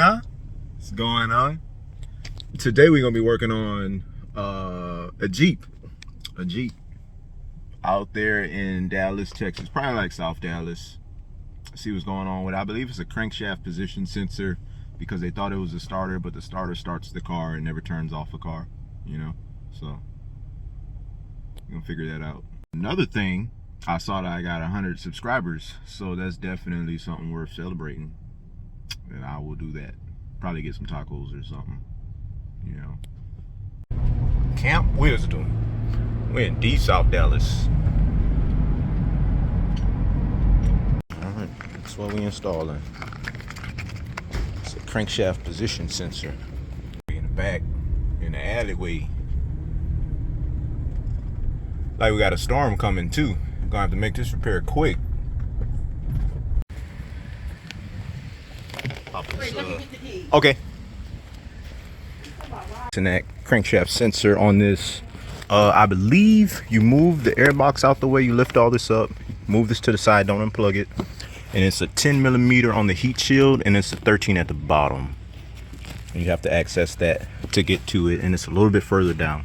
now? What's going on? Today we're gonna be working on a Jeep out there in Dallas, Texas, probably like South Dallas. See what's going on with it. I believe it's a crankshaft position sensor because they thought it was a starter, but the starter starts the car and never turns off the car, you know. So we're gonna figure that out. Another thing, I saw that I got 100 subscribers, so that's definitely something worth celebrating. And I will do that. Probably get some tacos or something, you know. Camp Wisdom. We're in D South Dallas. Alright, that's what we installing. It's a crankshaft position sensor. In the back, in the alleyway. Like we got a storm coming too. Gonna have to make this repair quick. Okay. And that crankshaft sensor on this, I believe you move the airbox out the way, you lift all this up, move this to the side, don't unplug it, and it's a 10mm on the heat shield and it's a 13 at the bottom. And you have to access that to get to it, and it's a little bit further down.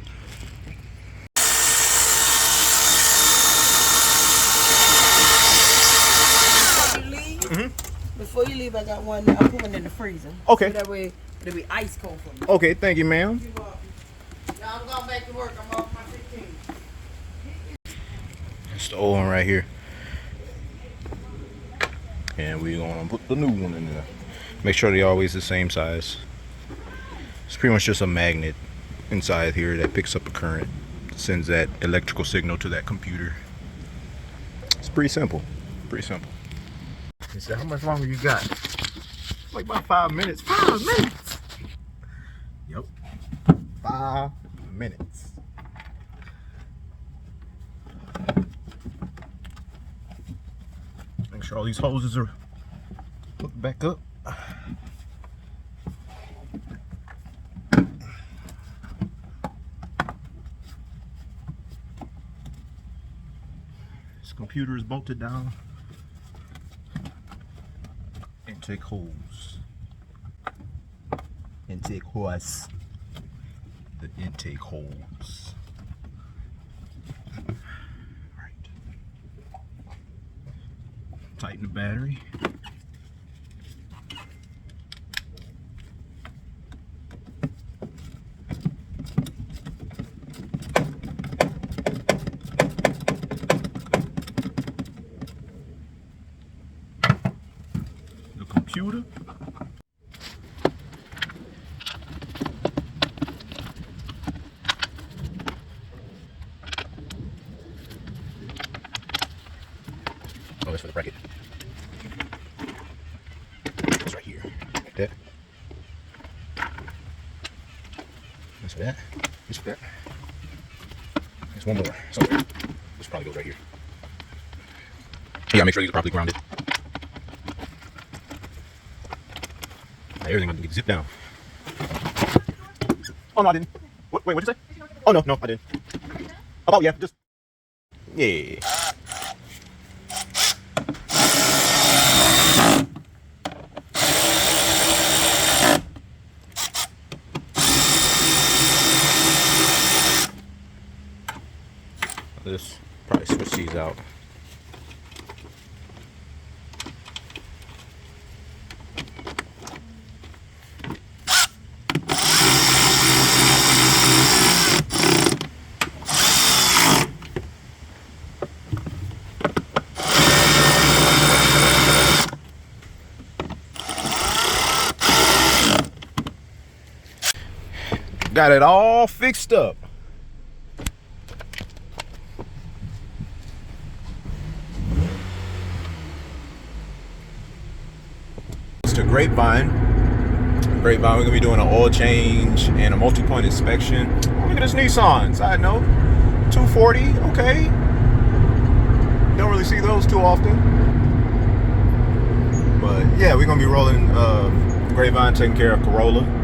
Before you leave, I got one. I'll put one in the freezer. Okay. So that way it'll be ice cold for me. Okay, thank you, ma'am. You're welcome. Now I'm going back to work. I'm off my 15. It's the old one right here. And we're gonna put the new one in there. Make sure they're always the same size. It's pretty much just a magnet inside here that picks up a current, sends that electrical signal to that computer. It's pretty simple. Pretty simple. He said, how much longer you got? Like about 5 minutes. 5 minutes! Yep. 5 minutes. Make sure all these hoses are hooked back up. This computer is bolted down. Intake holes. Intake hose. The intake holes. Right. Tighten the battery. Computer. Oh, that's for the bracket. It's right here. Like that. That's for that. This for that. There's one more somewhere. This probably goes right here. Yeah, make sure these are properly grounded. Everything gonna get zipped down. Oh no, I didn't. Wait, what'd you say? Oh no, I didn't. Oh yeah, just yeah. This probably switch these out. Got it all fixed up. It's to Grapevine. We're gonna be doing an oil change and a multi-point inspection. Oh, look at this Nissan. Side note, 240. Okay. Don't really see those too often. But yeah, we're gonna be rolling Grapevine, taking care of Corolla.